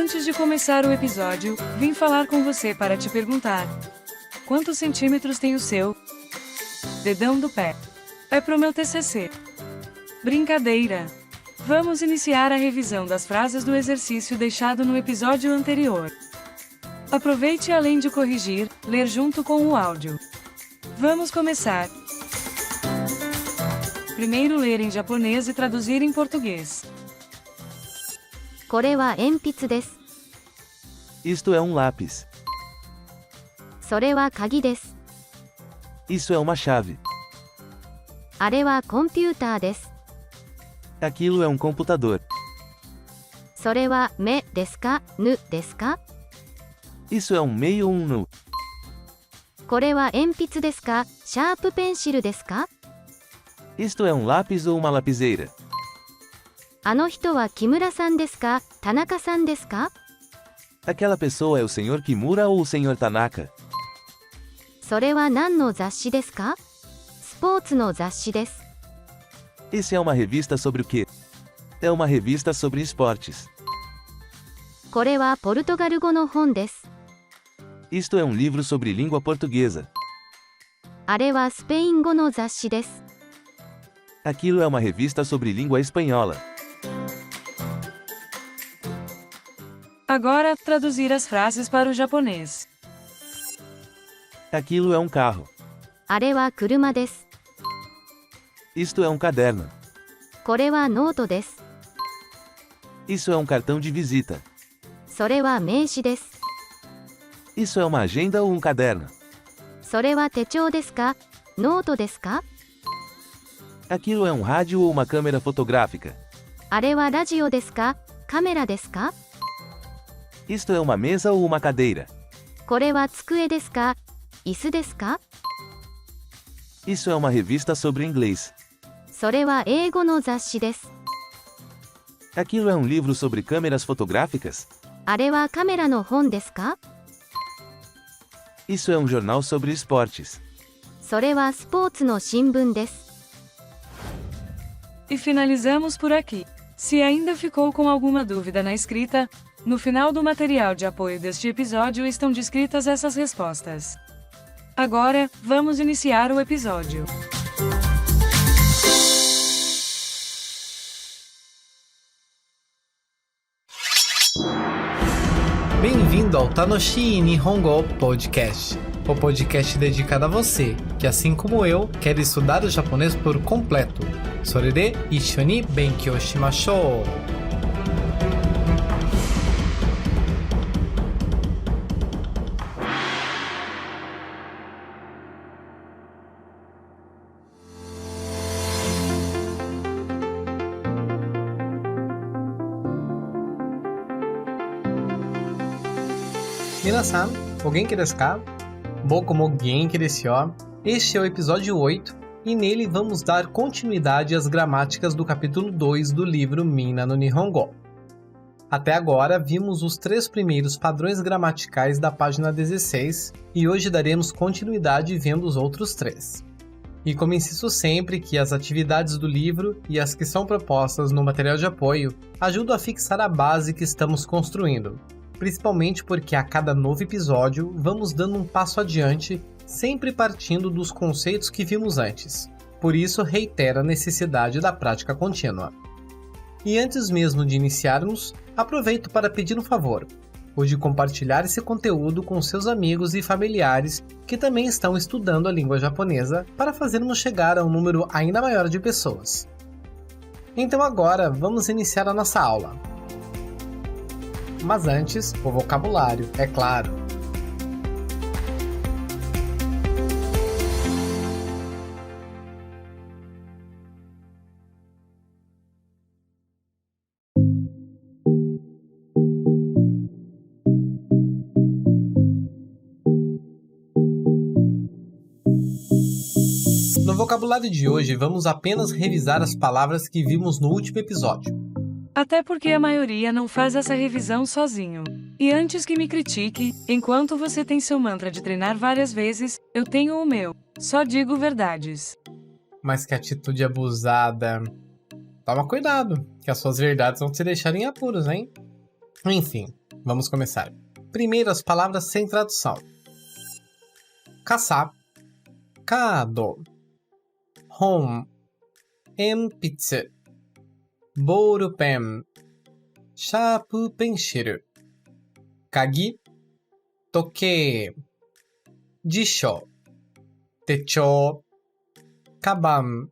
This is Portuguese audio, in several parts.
Antes de começar o episódio, vim falar com você para te perguntar: quantos centímetros tem o seu dedão do pé? É pro meu TCC. Brincadeira! Vamos iniciar a revisão das frases do exercício deixado no episódio anterior. Aproveite e, além de corrigir, ler junto com o áudio. Vamos começar! Primeiro, ler em japonês e traduzir em português. これは鉛筆です。 Isto é um lápis. それは鍵です。 Isso é uma chave. あれはコンピューターです。 Aquilo é um computador. それは目ですか、ぬですか？ Isso é um meio ou um nu. これは鉛筆ですか、シャープペンシルですか？ Isto é um lápis ou uma lapiseira. あの人は木村さんですか、田中さんですか？ Aquela pessoa é o Sr. Kimura ou o Sr. Tanaka? それは何の雑誌ですか？スポーツの雑誌です。 Esse é uma revista sobre o quê? É uma revista sobre esportes. これはポルトガル語の本です。 Isto é um livro sobre língua portuguesa. あれはスペイン語の雑誌です。 Aquilo é uma revista sobre língua espanhola. Agora, traduzir as frases para o japonês. Aquilo é um carro. あれは車です。 Isto é um caderno. これはノートです。 Isso é um cartão de visita. それは名刺です。 Isso é uma agenda ou um caderno. それは手帳ですか？ノートですか？ Aquilo é um rádio ou uma câmera fotográfica. あれはラジオですか？カメラですか？ Isto é uma mesa ou uma cadeira. これは机ですか？椅子ですか？ Isso é uma revista sobre inglês. それは英語の雑誌です。 Aquilo é um livro sobre câmeras fotográficas. あれはカメラの本ですか？ Isso é um jornal sobre esportes. それはスポーツの新聞です。 E finalizamos por aqui. Se ainda ficou com alguma dúvida na escrita, no final do material de apoio deste episódio estão descritas essas respostas. Agora, vamos iniciar o episódio. Bem-vindo ao Tanoshi Nihongo Podcast, o podcast dedicado a você, que assim como eu, quer estudar o japonês por completo. それで一緒に勉強しましょう。皆さん、お元気ですか？僕も元気ですよ。Este é o episódio 8 e nele vamos dar continuidade às gramáticas do capítulo 2 do livro Minna no Nihongo. Até agora vimos os 3 primeiros padrões gramaticais da página 16 e hoje daremos continuidade vendo os outros 3. E como insisto sempre que as atividades do livro e as que são propostas no material de apoio ajudam a fixar a base que estamos construindo. Principalmente porque a cada novo episódio vamos dando um passo adiante, sempre partindo dos conceitos que vimos antes. Por isso, reitero a necessidade da prática contínua. E antes mesmo de iniciarmos, aproveito para pedir um favor, o de compartilhar esse conteúdo com seus amigos e familiares que também estão estudando a língua japonesa para fazermos chegar a um número ainda maior de pessoas. Então agora, vamos iniciar a nossa aula. Mas antes, o vocabulário, é claro. No vocabulário de hoje, vamos apenas revisar as palavras que vimos no último episódio. Até porque a maioria não faz essa revisão sozinho. E antes que me critique, enquanto você tem seu mantra de treinar várias vezes, eu tenho o meu. Só digo verdades. Mas que atitude abusada. Toma cuidado, que as suas verdades vão te deixar em apuros, hein? Enfim, vamos começar. Primeiro, as palavras sem tradução. Kasa, kado, hon, enpitsu, ballpen, sharp pencil, kagi, toke, jisho, techou, kaban,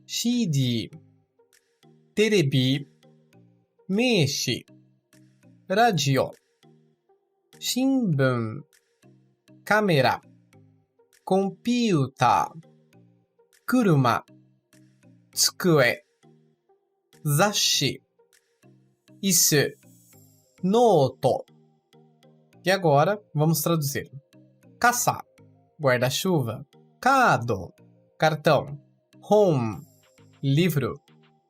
CD, terebi, meishi, radio, shinbun, câmera, computer, kuruma, tsukue, zashi, isu, noto. E agora, vamos traduzir. Kasa, guarda-chuva. Kado, cartão. Hon, livro.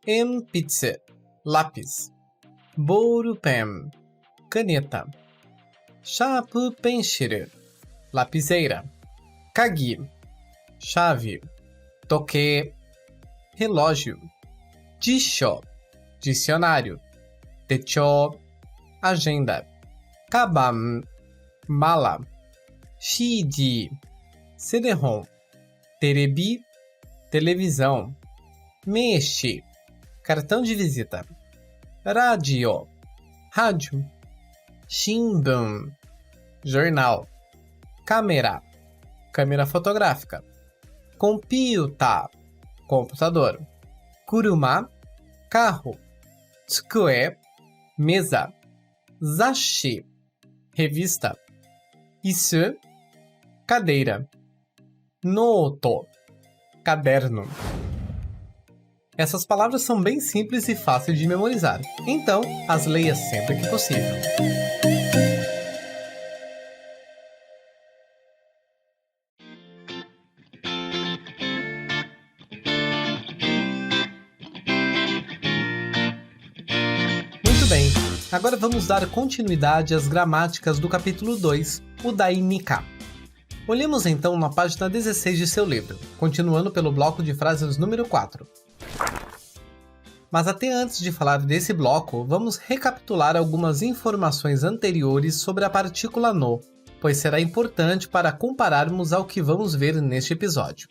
Enpitsu, lápis. Ballpen, caneta. Sharp pencil, lapiseira. Kagi, chave. Toke, relógio. Jisho, dicionário. Techou, agenda. Kaban, mala. CD, CD-ROM. Terebi, televisão. Meishi, cartão de visita. Radio, rádio. Shinbun, jornal. Câmera, câmera fotográfica. Computer, computador. Kuruma, carro. Tsukue, mesa. Zashi, revista. Isu, cadeira. Noto, caderno. Essas palavras são bem simples e fáceis de memorizar, então as leia sempre que possível. Muito bem, agora vamos dar continuidade às gramáticas do capítulo 2, o Dai-Nika. Olhemos então na página 16 de seu livro, continuando pelo bloco de frases número 4. Mas até antes de falar desse bloco, vamos recapitular algumas informações anteriores sobre a partícula no, pois será importante para compararmos ao que vamos ver neste episódio.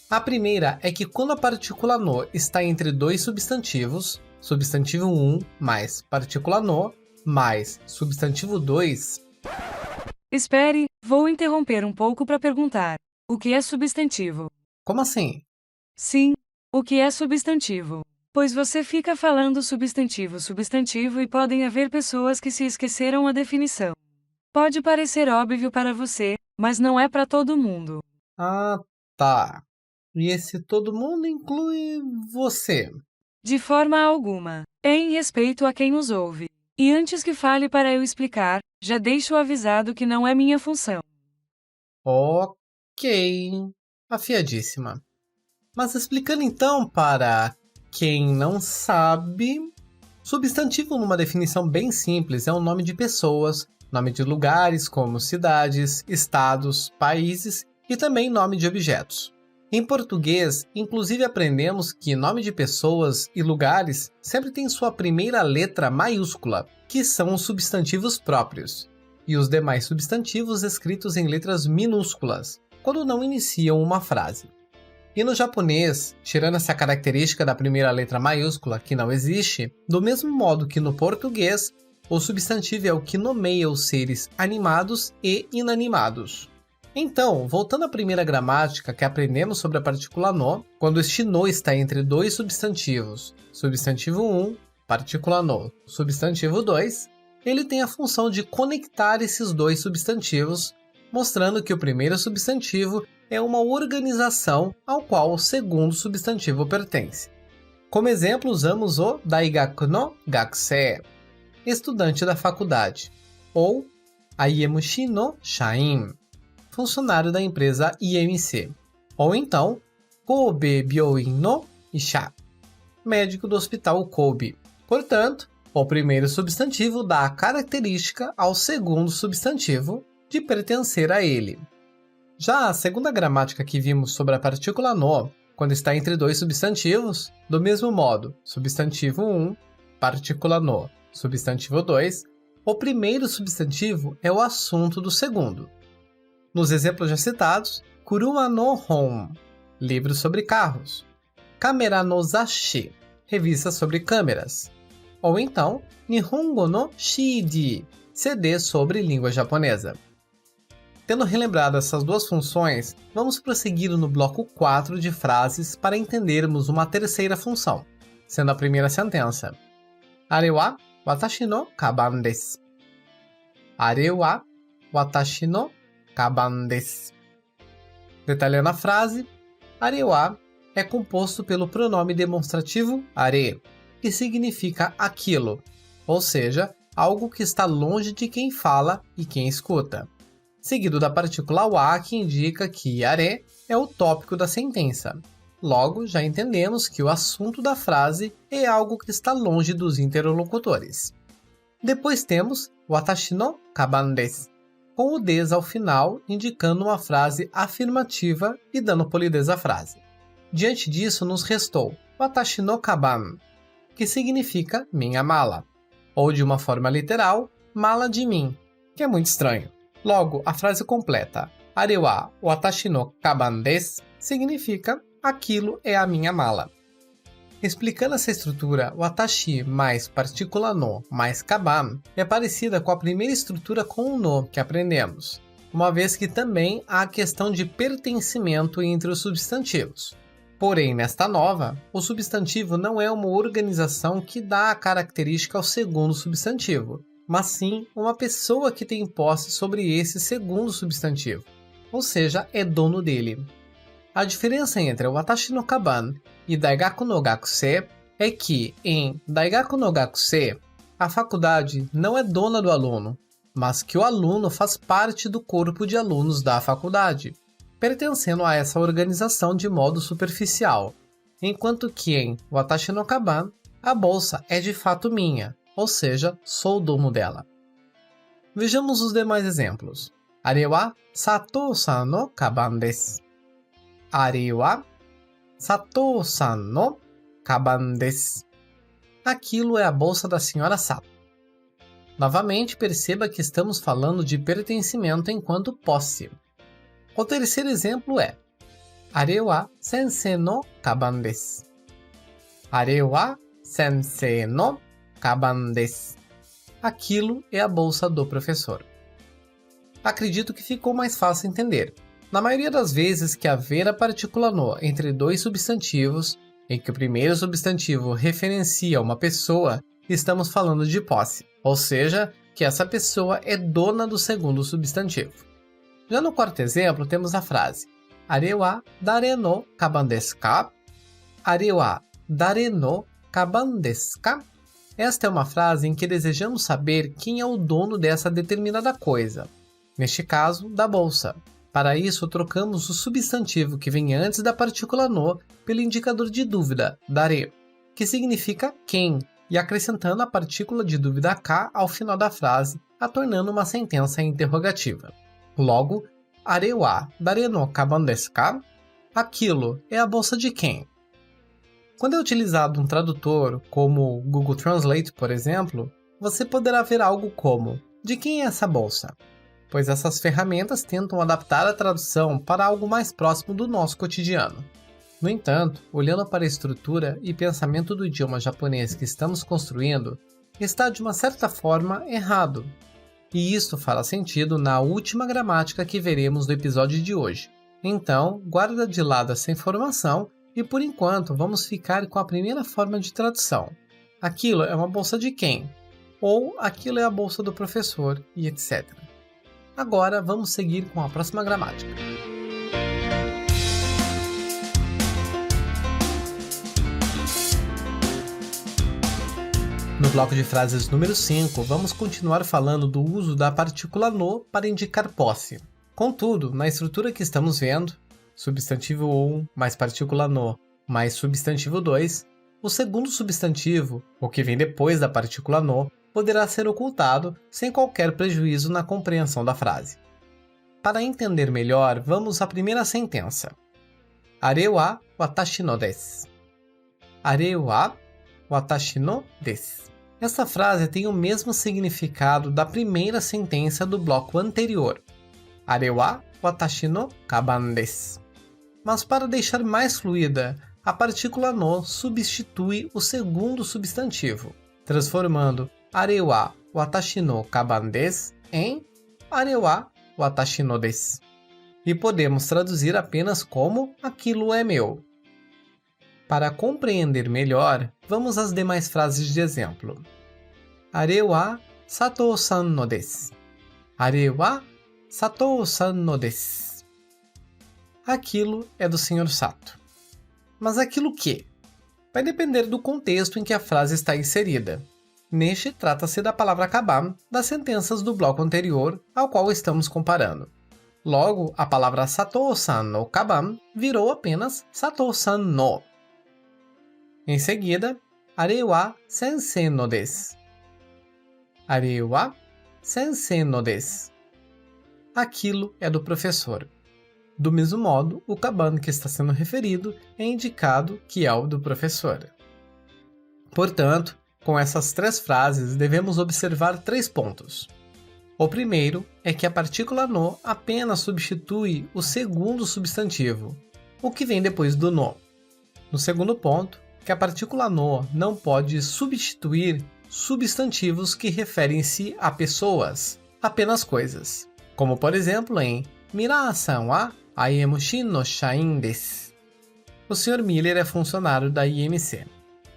A primeira é que quando a partícula no está entre dois substantivos, substantivo 1 mais partícula no mais substantivo 2... Espere, vou interromper um pouco para perguntar. O que é substantivo? Como assim? Sim, o que é substantivo? Pois você fica falando substantivo e podem haver pessoas que se esqueceram a definição. Pode parecer óbvio para você, mas não é para todo mundo. Ah, tá. E esse todo mundo inclui você? De forma alguma. É em respeito a quem nos ouve. E antes que fale para eu explicar, já deixo avisado que não é minha função. Ok. Afiadíssima. Mas explicando então para quem não sabe, substantivo numa definição bem simples é um nome de pessoas, nome de lugares como cidades, estados, países e também nome de objetos. Em português, inclusive aprendemos que nome de pessoas e lugares sempre tem sua primeira letra maiúscula, que são os substantivos próprios, e os demais substantivos escritos em letras minúsculas, quando não iniciam uma frase. E no japonês, tirando essa característica da primeira letra maiúscula, que não existe, do mesmo modo que no português, o substantivo é o que nomeia os seres animados e inanimados. Então, voltando à primeira gramática que aprendemos sobre a partícula no, quando este no está entre dois substantivos, substantivo 1, partícula no, substantivo 2, ele tem a função de conectar esses dois substantivos, mostrando que o primeiro substantivo é uma organização ao qual o segundo substantivo pertence. Como exemplo, usamos o daigaku no gakusei, estudante da faculdade, ou Aiemushi no shain, funcionário da empresa IMC, ou então Kobe Byouin no Isha, médico do hospital Kobe. Portanto, o primeiro substantivo dá a característica ao segundo substantivo de pertencer a ele. Já a segunda gramática que vimos sobre a partícula no, quando está entre dois substantivos, do mesmo modo, substantivo 1, partícula no, substantivo 2, O primeiro substantivo é o assunto do segundo. Nos exemplos já citados, Kuruma no Hon, livro sobre carros. Kamera no Zashi, revista sobre câmeras. Ou então, Nihongo no CD, CD sobre língua japonesa. Tendo relembrado essas duas funções, vamos prosseguir no bloco 4 de frases para entendermos uma terceira função, sendo a primeira sentença. Are wa watashi no kaban desu. Are wa watashi no kaban desu. Detalhando a frase, are wa é composto pelo pronome demonstrativo are, que significa aquilo, ou seja, algo que está longe de quem fala e quem escuta. Seguido da partícula wa, que indica que are é o tópico da sentença. Logo, já entendemos que o assunto da frase é algo que está longe dos interlocutores. Depois temos watashi no kaban desu, com o des ao final, indicando uma frase afirmativa e dando polidez à frase. Diante disso, nos restou watashi no kaban, que significa minha mala, ou de uma forma literal, mala de mim, que é muito estranho. Logo, a frase completa, are wa watashi no kaban desu, significa aquilo é a minha mala. Explicando essa estrutura, watashi mais partícula no mais kaban é parecida com a primeira estrutura com o no que aprendemos, uma vez que também há a questão de pertencimento entre os substantivos. Porém, nesta nova, o substantivo não é uma organização que dá a característica ao segundo substantivo, mas sim uma pessoa que tem posse sobre esse segundo substantivo, ou seja, é dono dele. A diferença entre o watashi no kaban e daigaku no gakusei é que, em daigaku no gakusei, a faculdade não é dona do aluno, mas que o aluno faz parte do corpo de alunos da faculdade, pertencendo a essa organização de modo superficial, enquanto que em watashi no kaban, a bolsa é de fato minha, ou seja, sou o dono dela. Vejamos os demais exemplos. Are wa Sato-san no kaban desu. Are wa Sato-san no kaban desu. Aquilo é a bolsa da senhora Sato. Novamente, perceba que estamos falando de pertencimento enquanto posse. O terceiro exemplo é Are wa sensei no kaban desu. Are wa sensei no kaban desu. Aquilo é a bolsa do professor. Acredito que ficou mais fácil entender. Na maioria das vezes que haver a partícula no entre dois substantivos, em que o primeiro substantivo referencia uma pessoa, estamos falando de posse, ou seja, que essa pessoa é dona do segundo substantivo. Já no quarto exemplo, temos a frase Are wa dare no kaban desu ka? Are wa dare no kaban desu ka? Esta é uma frase em que desejamos saber quem é o dono dessa determinada coisa, neste caso, da bolsa. Para isso, trocamos o substantivo que vem antes da partícula no pelo indicador de dúvida, dare, que significa quem, e acrescentando a partícula de dúvida ka ao final da frase, a tornando uma sentença interrogativa. Logo, are wa dare no kaban desu ka? Aquilo é a bolsa de quem? Quando é utilizado um tradutor, como o Google Translate, por exemplo, você poderá ver algo como de quem é essa bolsa? Pois essas ferramentas tentam adaptar a tradução para algo mais próximo do nosso cotidiano. No entanto, olhando para a estrutura e pensamento do idioma japonês que estamos construindo, está de uma certa forma errado. E isto fará sentido na última gramática que veremos no episódio de hoje. Então, guarda de lado essa informação e por enquanto vamos ficar com a primeira forma de tradução. Aquilo é uma bolsa de quem? Ou aquilo é a bolsa do professor e etc. Agora vamos seguir com a próxima gramática. No bloco de frases número 5, vamos continuar falando do uso da partícula no para indicar posse. Contudo, na estrutura que estamos vendo, substantivo 1 mais partícula no mais substantivo 2, o segundo substantivo, o que vem depois da partícula no, poderá ser ocultado sem qualquer prejuízo na compreensão da frase. Para entender melhor, vamos à primeira sentença. Are wa watashi no desu. Are wa watashi no desu. Essa frase tem o mesmo significado da primeira sentença do bloco anterior. Are wa watashi no kaban desu. Mas para deixar mais fluida, a partícula no substitui o segundo substantivo, transformando are wa watashi no kaban desu em are wa watashi no desu. E podemos traduzir apenas como aquilo é meu. Para compreender melhor, vamos às demais frases de exemplo. Are wa Sato-san no desu. Are wa Sato-san no desu. Aquilo é do Sr. Sato. Mas aquilo que? Vai depender do contexto em que a frase está inserida. Neste, trata-se da palavra kaban das sentenças do bloco anterior ao qual estamos comparando. Logo, a palavra Sato-san no kaban virou apenas Sato-san no. Em seguida, are wa sensei no desu. Are wa sensei no desu. Aquilo é do professor. Do mesmo modo, o kaban que está sendo referido é indicado que é o do professor. Portanto, com essas 3 frases, devemos observar 3 pontos. O primeiro é que a partícula no apenas substitui o segundo substantivo, o que vem depois do no. No segundo ponto, que a partícula no não pode substituir substantivos que referem-se a pessoas, apenas coisas, como por exemplo em Mira-san wa IMC no shain desu. O Sr. Miller é funcionário da IMC.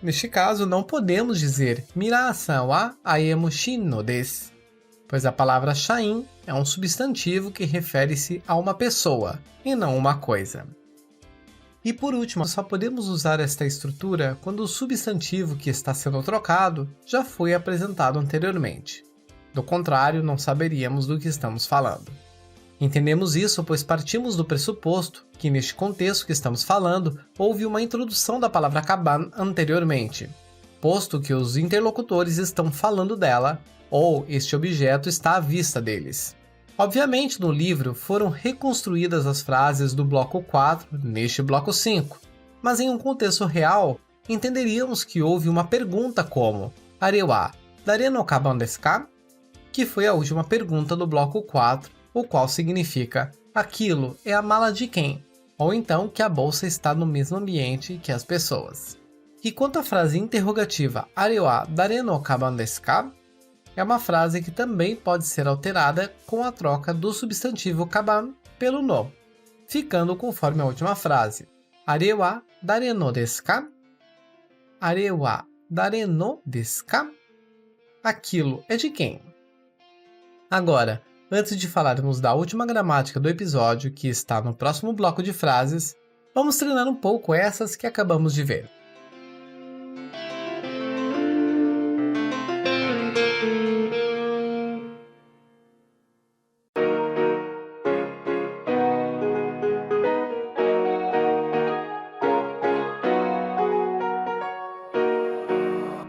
Neste caso, não podemos dizer Mira-san wa IMC no desu, pois a palavra shain é um substantivo que refere-se a uma pessoa e não uma coisa. E por último, só podemos usar esta estrutura quando o substantivo que está sendo trocado já foi apresentado anteriormente. Do contrário, não saberíamos do que estamos falando. Entendemos isso pois partimos do pressuposto que, neste contexto que estamos falando, houve uma introdução da palavra kaban anteriormente, posto que os interlocutores estão falando dela ou este objeto está à vista deles. Obviamente, no livro foram reconstruídas as frases do bloco 4 neste bloco 5, mas em um contexto real, entenderíamos que houve uma pergunta como Are wa dare no kaban desu ka? Que foi a última pergunta do bloco 4, o qual significa aquilo é a mala de quem? Ou então que a bolsa está no mesmo ambiente que as pessoas. E quanto à frase interrogativa Are wa dare no kaban desu ka? É uma frase que também pode ser alterada com a troca do substantivo kaban pelo no, ficando conforme a última frase. Are wa dare no desu ka? Are wa dare no desu ka? Aquilo é de quem? Agora, antes de falarmos da última gramática do episódio, que está no próximo bloco de frases, vamos treinar um pouco essas que acabamos de ver.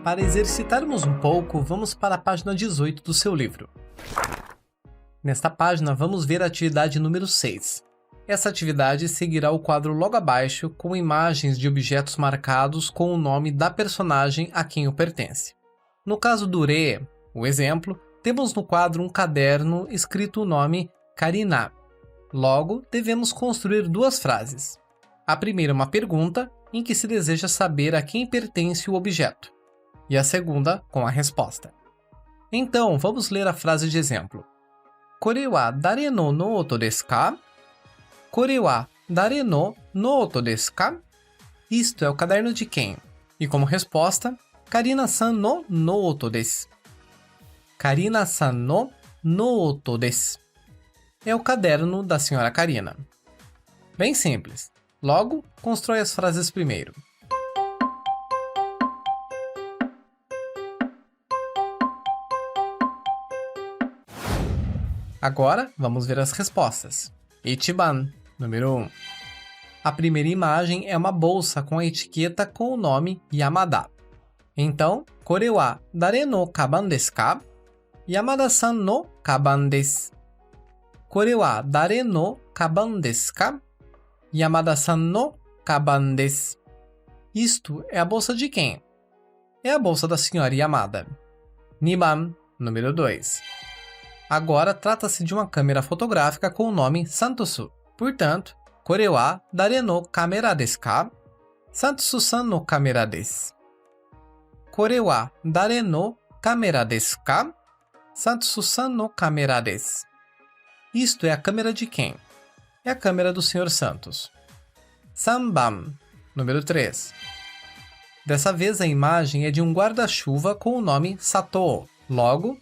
Para exercitarmos um pouco, vamos para a página 18 do seu livro. Nesta página, vamos ver a atividade número 6. Essa atividade seguirá o quadro logo abaixo com imagens de objetos marcados com o nome da personagem a quem o pertence. No caso do Re, o exemplo, temos no quadro um caderno escrito o nome Karina. Logo, devemos construir 2 frases. A primeira é uma pergunta, em que se deseja saber a quem pertence o objeto. E a segunda com a resposta. Então, vamos ler a frase de exemplo. Kore wa dare no noto desu ka? Kore wa dare no noto desu ka? Isto é o caderno de quem? E como resposta, Karina-san no noto desu. Karina-san no noto desu. É o caderno da senhora Karina. Bem simples. Logo, constrói as frases primeiro. Agora, vamos ver as respostas. Ichiban, número 1. A primeira imagem é uma bolsa com a etiqueta com o nome Yamada. Então, Kore wa dare no kaban desu ka? Yamada-san no kaban desu. Kore wa dare no kaban desu ka? Yamada-san no kabandes. Isto é a bolsa de quem? É a bolsa da senhora Yamada. 2番, número 2. Agora trata-se de uma câmera fotográfica com o nome Santosu. Portanto, これは誰のカメラですか? Santosu-san no kamera desu. これは誰のカメラですか? Santosu-san no kamera desu. Isto é a câmera de quem? É a câmera do Sr. Santos. 3番, número 3. Dessa vez a imagem é de um guarda-chuva com o nome Satou. Logo,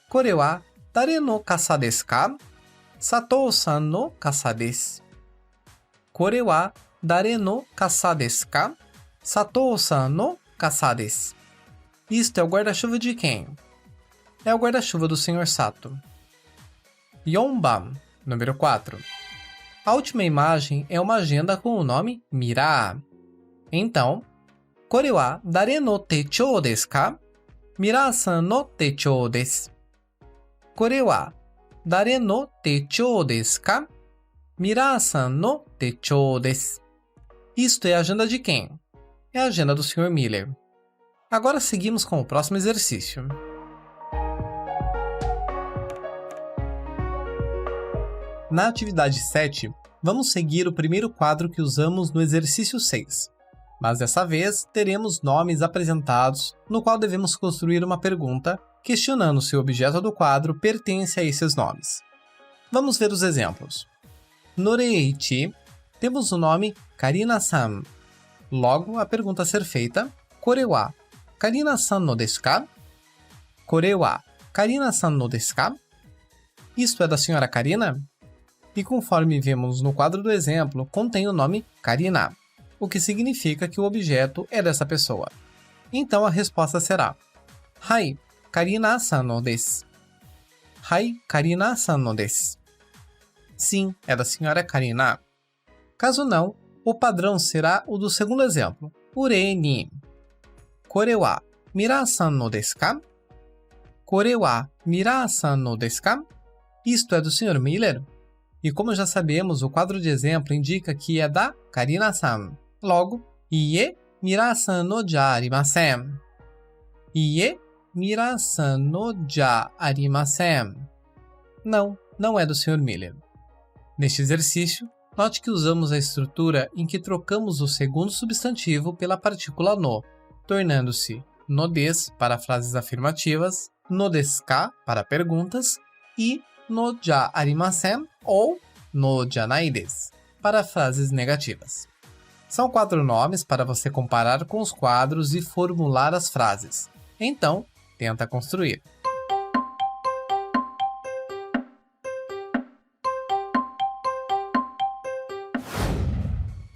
これは誰の傘ですか? Satou-san no kasa desu. これは誰の傘ですか? Satou-san no kasa desu. Isto é o guarda-chuva de quem? É o guarda-chuva do Sr. Sato. 4番, número 4. A última imagem é uma agenda com o nome Mira. Então, これは誰の手帳ですか? Mira-san no techou desu. これは誰の手帳ですか? Mira-san no techou desu. Isto é a agenda de quem? É a agenda do Sr. Miller. Agora seguimos com o próximo exercício. Na atividade 7, vamos seguir o primeiro quadro que usamos no exercício 6. Mas dessa vez teremos nomes apresentados, no qual devemos construir uma pergunta, questionando se o objeto do quadro pertence a esses nomes. Vamos ver os exemplos. No Reichi, temos o nome Karina-san. Logo, a pergunta a ser feita, これは Karina-san no desu ka? これは Karina-san no desu ka? Isto é da senhora Karina? E conforme vemos no quadro do exemplo, contém o nome Karina, o que significa que o objeto é dessa pessoa. Então a resposta será: Hai, Karina-san no desu. Hai, Karina-san no desu. Sim, é da senhora Karina. Caso não, o padrão será o do segundo exemplo, ure ni. これは Mira-san no desu ka? これは Mira-san no desu ka? Isto é do Sr. Miller? E como já sabemos, o quadro de exemplo indica que é da Karina-san. Logo, Ie Mira-san no ja arimasen. Ie Mira-san no ja arimasen. Não, não é do Sr. Miller. Neste exercício, note que usamos a estrutura em que trocamos o segundo substantivo pela partícula no, tornando-se no des para frases afirmativas, no desu ka para perguntas e no ja arimasen ou no janai desu para frases negativas. São 4 nomes para você comparar com os quadros e formular as frases. Então, tenta construir.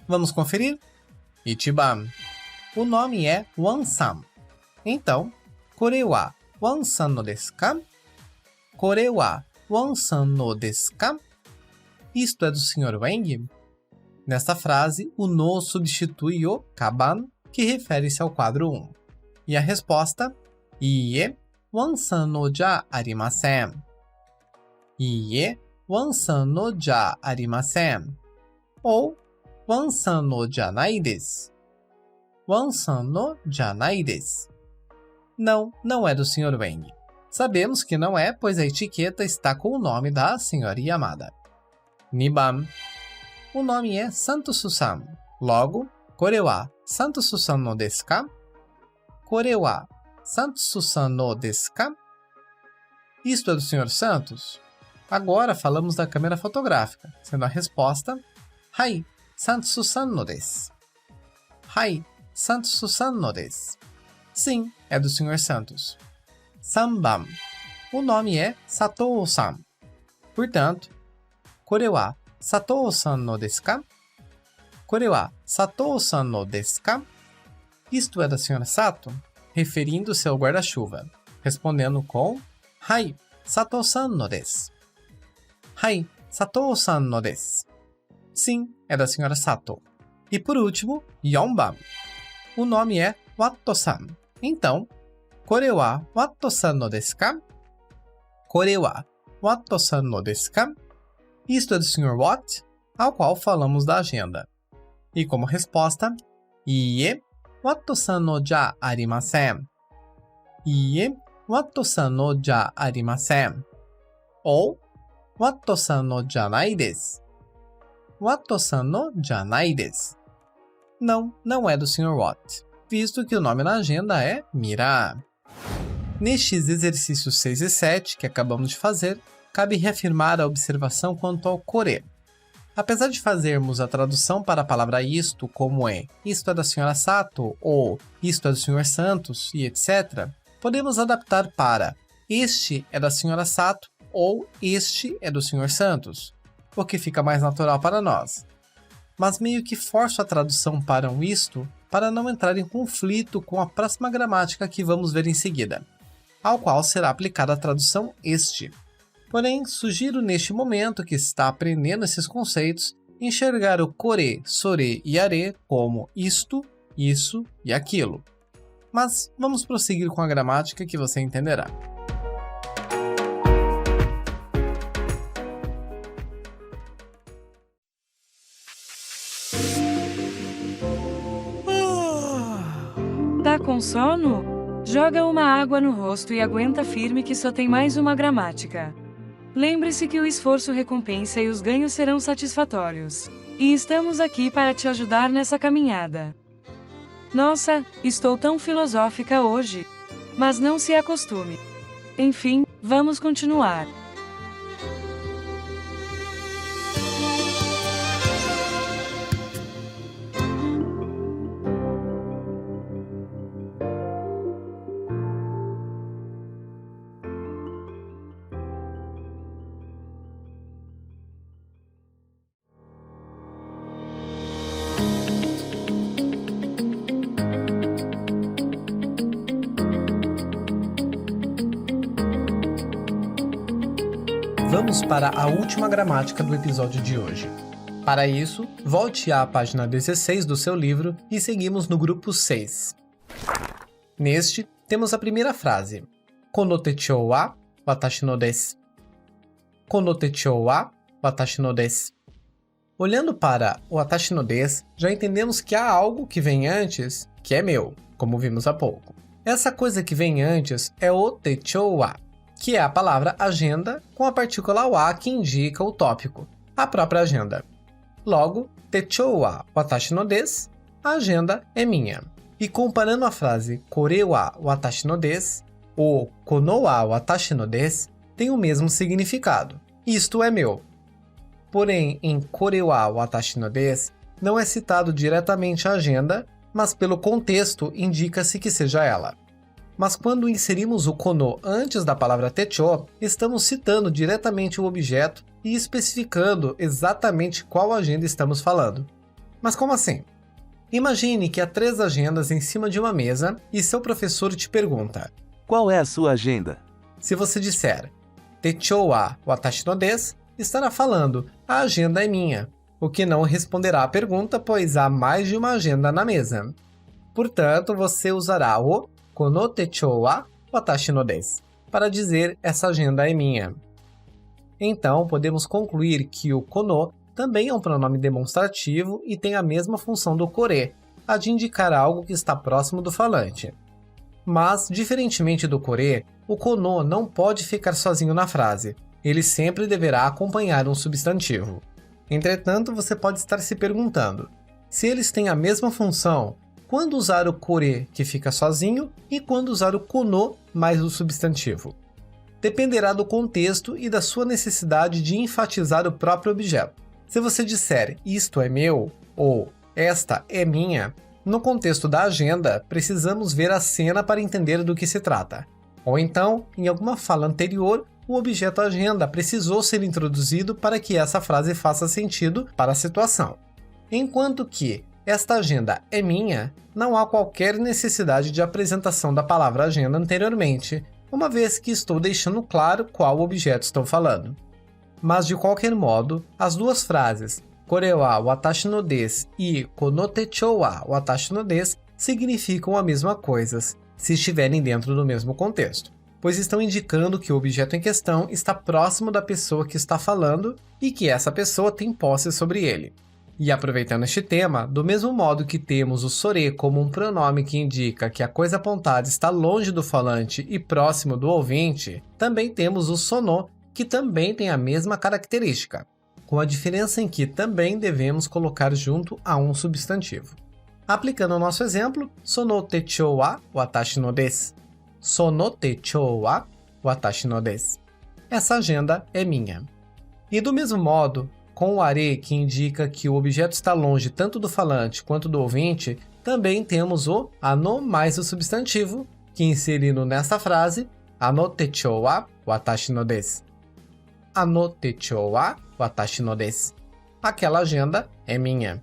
Vamos conferir? Ichiban. O nome é Wan-san. Então, これは Wan-san no desu ka? これは Wan-san no desu ka? Isto é do Sr. Wang? Nesta frase, o no substitui o kaban, que refere-se ao quadro 1. E a resposta? Ie, Wan-san no ja arimasen. Ie, Wan-san no ja arimasen. Ou Wan-san no janai desu. Wan-san no janai desu. Não, não é do Sr. Wang. Sabemos que não é, pois a etiqueta está com o nome da Sra. Yamada. 2番. O nome é Santosu-san. Logo, これは Santosu-san no desu ka? これは Santosu-san no desu ka? Isto é do Sr. Santos? Agora falamos da câmera fotográfica, sendo a resposta: Hai, Santosu-san no desu. Hai, Santosu-san no desu. Sim, é do Sr. Santos. 3番. O nome é Satou-san. Portanto, これは Satou-san no desu ka? これは Satou-san no desu ka? Isto é da Sra. Sato? Referindo-se ao guarda-chuva, respondendo com Hai, Satou-san no desu. Hai, Satou-san no desu. Sim, é da Sra. Sato. E por último, 4番. O nome é Watto-san. Então, これは Watto-san no desu ka? これは Watto-san no desu ka? Isto é do Sr. Watt, ao qual falamos da agenda. E como resposta, Ie, Watto-san no ja arimasen. Ie, Wato-san no ja arimasen. Ou Wato-san no janai desu. Wato-san no janai desu. Não, não é do Sr. Watt, visto que o nome na agenda é Mira. Nestes exercícios 6 e 7 que acabamos de fazer, cabe reafirmar a observação quanto ao kore. Apesar de fazermos a tradução para a palavra isto, como é isto é da Sra. Sato, ou isto é do Sr. Santos, e etc., podemos adaptar para este é da Sra. Sato ou este é do Sr. Santos, o que fica mais natural para nós. Mas meio que forço a tradução para um isto para não entrar em conflito com a próxima gramática que vamos ver em seguida, ao qual será aplicada a tradução este. Porém, sugiro neste momento que está aprendendo esses conceitos, enxergar o kore, sore e are como isto, isso e aquilo. Mas vamos prosseguir com a gramática que você entenderá. Tá com sono? Joga uma água no rosto e aguenta firme que só tem mais uma gramática. Lembre-se que o esforço recompensa e os ganhos serão satisfatórios. E estamos aqui para te ajudar nessa caminhada. Nossa, estou tão filosófica hoje. Mas não se acostume. Enfim, vamos continuar. Vamos para a última gramática do episódio de hoje. Para isso, volte à página 16 do seu livro e seguimos no grupo 6. Neste, temos a primeira frase. Kono techou wa watashi no desu. Kono techou wa watashi no desu. Olhando para o watashi no desu, já entendemos que há algo que vem antes, que é meu, como vimos há pouco. Essa coisa que vem antes é o techou wa, que é a palavra agenda com a partícula wa que indica o tópico, a própria agenda. Logo, techou wa watashi no desu, a agenda é minha. E comparando a frase kore wa watashi no desu, ou kono wa watashi no desu, tem o mesmo significado. Isto é meu. Porém, em kore wa watashi no desu, não é citado diretamente a agenda, mas pelo contexto indica-se que seja ela. Mas quando inserimos o kono antes da palavra techou, estamos citando diretamente o objeto e especificando exatamente qual agenda estamos falando. Mas como assim? Imagine que há 3 agendas em cima de uma mesa e seu professor te pergunta: Qual é a sua agenda? Se você disser techou wa watashi no desu, estará falando a agenda é minha, o que não responderá à pergunta, pois há mais de uma agenda na mesa. Portanto, você usará o kono techou wa watashi no desu para dizer essa agenda é minha. Então, podemos concluir que o kono também é um pronome demonstrativo e tem a mesma função do kore, a de indicar algo que está próximo do falante. Mas, diferentemente do kore, o kono não pode ficar sozinho na frase. Ele sempre deverá acompanhar um substantivo. Entretanto, você pode estar se perguntando: se eles têm a mesma função, quando usar o kore, que fica sozinho, e quando usar o kono mais o substantivo? Dependerá do contexto e da sua necessidade de enfatizar o próprio objeto. Se você disser isto é meu, ou esta é minha, no contexto da agenda, precisamos ver a cena para entender do que se trata. Ou então, em alguma fala anterior, o objeto agenda precisou ser introduzido para que essa frase faça sentido para a situação. Enquanto que esta agenda é minha, não há qualquer necessidade de apresentação da palavra agenda anteriormente, uma vez que estou deixando claro qual objeto estou falando. Mas de qualquer modo, as duas frases kore wa watashi no desu e kono techou wa watashi no desu significam a mesma coisa, se estiverem dentro do mesmo contexto, pois estão indicando que o objeto em questão está próximo da pessoa que está falando e que essa pessoa tem posse sobre ele. E aproveitando este tema, do mesmo modo que temos o sore como um pronome que indica que a coisa apontada está longe do falante e próximo do ouvinte, também temos o sono, que também tem a mesma característica, com a diferença em que também devemos colocar junto a um substantivo. Aplicando o nosso exemplo, sono techou wa watashi no desu. Sono techou wa watashi no desu. Essa agenda é minha. E do mesmo modo, com o are, que indica que o objeto está longe tanto do falante quanto do ouvinte, também temos o ano mais o substantivo, que inserindo nesta frase, ano techou wa watashi no desu. Ano techou wa watashi no desu. Aquela agenda é minha.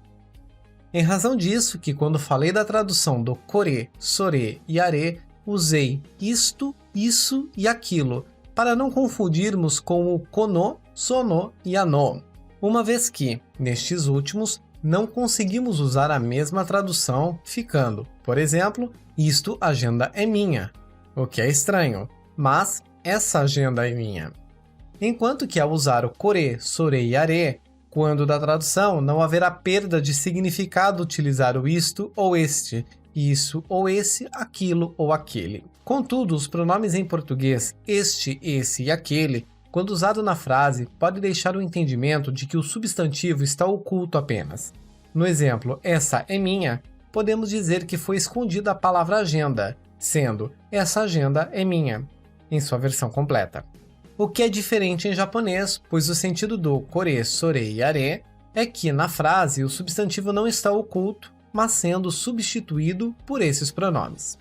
Em razão disso que quando falei da tradução do kore, sore e are, usei isto, isso e aquilo, para não confundirmos com o kono, sono e ano, uma vez que, nestes últimos, não conseguimos usar a mesma tradução, ficando, por exemplo, isto agenda é minha, o que é estranho, mas essa agenda é minha. Enquanto que ao usar o kore, sore e are, quando da tradução não haverá perda de significado utilizar o isto ou este, isso ou esse, aquilo ou aquele. Contudo, os pronomes em português este, esse e aquele, quando usado na frase, pode deixar o entendimento de que o substantivo está oculto apenas. No exemplo, essa é minha, podemos dizer que foi escondida a palavra agenda, sendo essa agenda é minha, em sua versão completa. O que é diferente em japonês, pois o sentido do kore, sore e are é que na frase o substantivo não está oculto, mas sendo substituído por esses pronomes.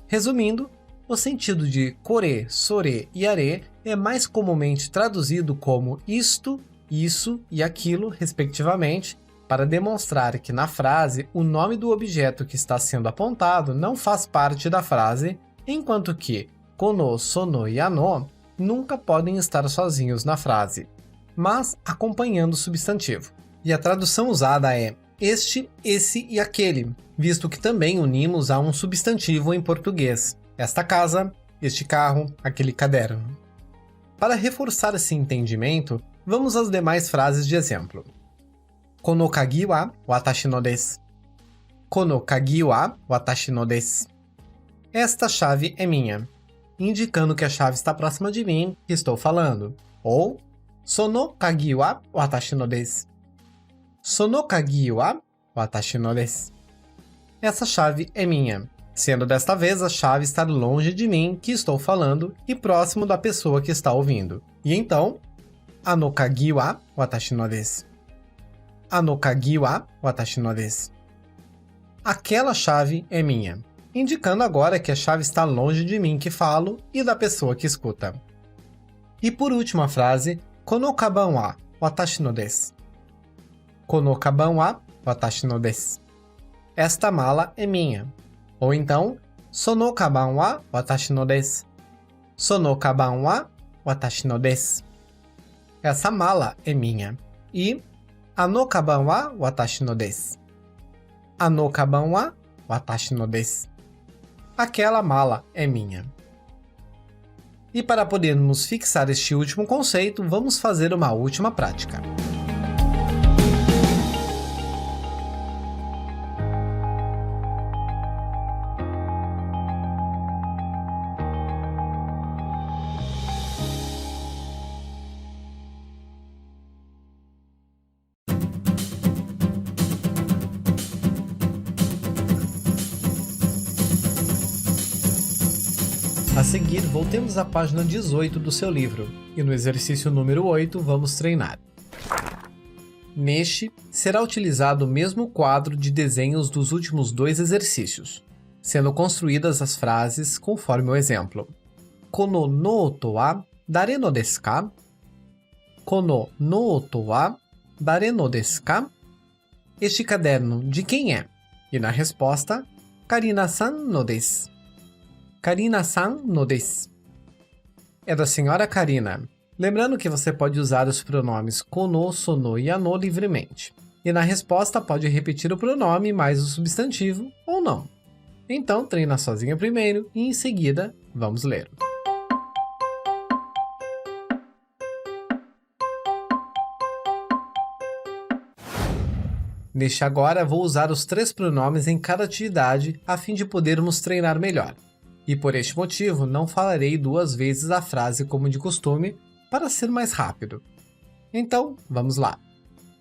Resumindo, o sentido de kore, sore e are é mais comumente traduzido como isto, isso e aquilo, respectivamente, para demonstrar que na frase o nome do objeto que está sendo apontado não faz parte da frase, enquanto que kono, sono e ano nunca podem estar sozinhos na frase, mas acompanhando o substantivo. E a tradução usada é este, esse e aquele, visto que também unimos a um substantivo em português. Esta casa, este carro, aquele caderno. Para reforçar esse entendimento, vamos às demais frases de exemplo. Kono kagi wa watashi no desu. Kono kagi wa watashi no desu. Esta chave é minha, indicando que a chave está próxima de mim que estou falando. Ou sono kagi wa watashi no desu. Sono kagi wa watashi no desu. Essa chave é minha, sendo desta vez a chave estar longe de mim que estou falando e próximo da pessoa que está ouvindo. E então, ano kagi wa watashi no desu. Ano kagi wa watashi no desu. Aquela chave é minha, indicando agora que a chave está longe de mim que falo e da pessoa que escuta. E por último a frase, kono kaban wa watashi no desu. Kono kaban wa watashi no desu. Esta mala é minha. Ou então, sono kaban wa watashi no desu. Sono kaban wa watashi no desu. Essa mala é minha. E ano kaban wa watashi no desu. Ano kaban wa watashi no desu. Aquela mala é minha. E para podermos fixar este último conceito, vamos fazer uma última prática. A seguir, voltemos à página 18 do seu livro, e no exercício número 8 vamos treinar. Neste, será utilizado o mesmo quadro de desenhos dos últimos dois exercícios, sendo construídas as frases conforme o exemplo. Kono no oto wa dare no desu ka? Kono no oto wa dare no desu ka? Este caderno de quem é? E na resposta, Karina-san no desu. Karina-san no desu. É da senhora Karina. Lembrando que você pode usar os pronomes kono, sono e ano livremente. E na resposta pode repetir o pronome mais o substantivo ou não. Então treina sozinha primeiro e em seguida vamos ler. Neste agora, vou usar os 3 pronomes em cada atividade a fim de podermos treinar melhor. E por este motivo, não falarei 2 vezes a frase como de costume, para ser mais rápido. Então, vamos lá.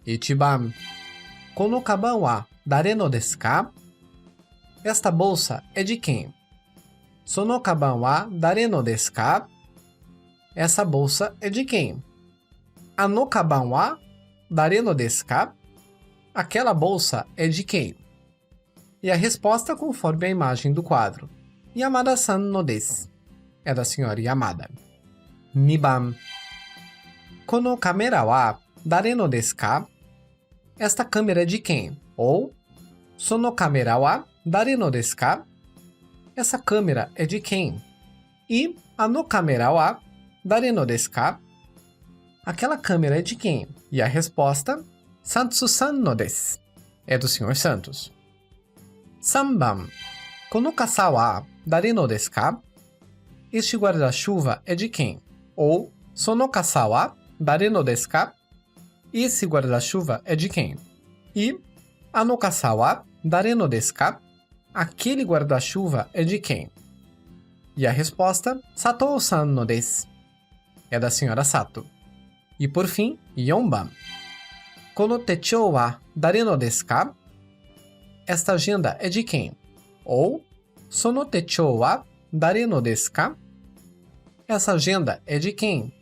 Ichiban. Kono kaban wa dare no desu ka? Esta bolsa é de quem? Sono kaban wa dare no desu ka? Essa bolsa é de quem? Ano kaban wa dare no desu ka? Aquela bolsa é de quem? E a resposta conforme a imagem do quadro. Yamada-san no desu. É da senhora Yamada. Niban. Kono kamera wa dare no desu ka? Esta câmera é de quem? Ou Sono kamera wa dare no desu ka? Essa câmera é de quem? E ano kamera wa dare no desu ka? Aquela câmera é de quem? E a resposta Santos-san no desu. É do Sr. Santos. Samban. Kono kasa wa dare no desu ka? Este guarda-chuva é de quem? Ou Sono kasa wa dare no desu ka? Esse guarda-chuva é de quem? E ano kasa wa dare no desu ka? Aquele guarda-chuva é de quem? E a resposta Satou-san no desu. É da senhora Sato. E por fim, Yonban. Kono techou wa dare no desu ka? Esta agenda é de quem? Ou Sono techou wa dare no desu ka? Essa agenda é de quem?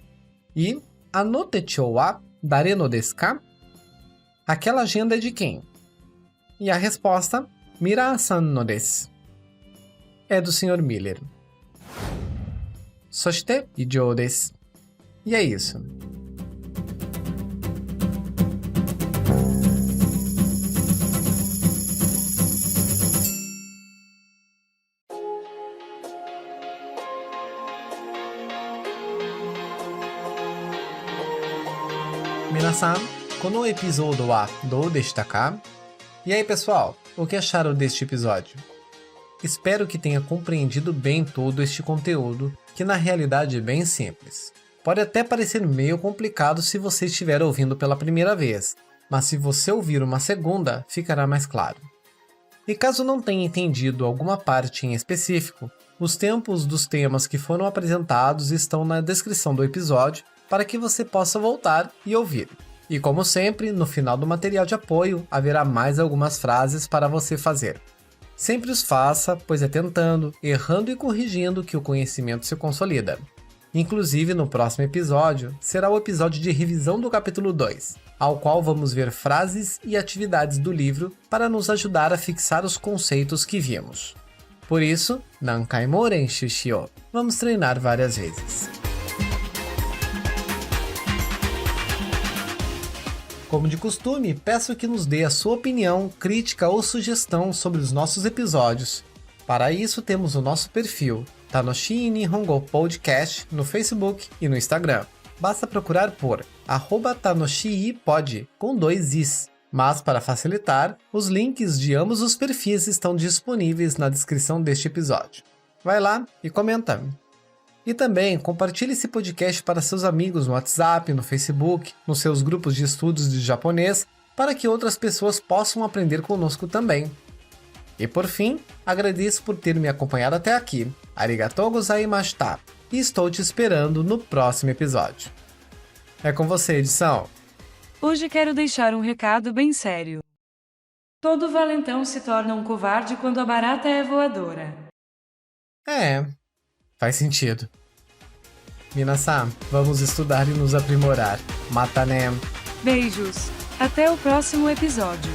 E ano techou wa dare no desu ka? Aquela agenda é de quem? E a resposta Mira-san no desu. É do Sr. Miller. Soshite ijou desu. E é isso. Minasan, kono episódio wa dou deshita ka? E aí, pessoal, o que acharam deste episódio? Espero que tenha compreendido bem todo este conteúdo, que na realidade é bem simples. Pode até parecer meio complicado se você estiver ouvindo pela primeira vez, mas se você ouvir uma segunda, ficará mais claro. E caso não tenha entendido alguma parte em específico, os tempos dos temas que foram apresentados estão na descrição do episódio para que você possa voltar e ouvir. E como sempre, no final do material de apoio, haverá mais algumas frases para você fazer. Sempre os faça, pois é tentando, errando e corrigindo que o conhecimento se consolida. Inclusive, no próximo episódio, será o episódio de revisão do capítulo 2, ao qual vamos ver frases e atividades do livro para nos ajudar a fixar os conceitos que vimos. Por isso, Nankai mo renshu shiyou. Vamos treinar várias vezes. Como de costume, peço que nos dê a sua opinião, crítica ou sugestão sobre os nossos episódios. Para isso, temos o nosso perfil, Tanoshii Nihongo Podcast, no Facebook e no Instagram. Basta procurar por @TanoshiiPod, com 2 i's. Mas, para facilitar, os links de ambos os perfis estão disponíveis na descrição deste episódio. Vai lá e comenta! E também compartilhe esse podcast para seus amigos no WhatsApp, no Facebook, nos seus grupos de estudos de japonês, para que outras pessoas possam aprender conosco também. E por fim, agradeço por ter me acompanhado até aqui. Arigatou gozaimashita! E estou te esperando no próximo episódio. É com você, edição! Hoje quero deixar um recado bem sério. Todo valentão se torna um covarde quando a barata é voadora. Faz sentido. Minasan, vamos estudar e nos aprimorar. Mata né? Beijos. Até o próximo episódio.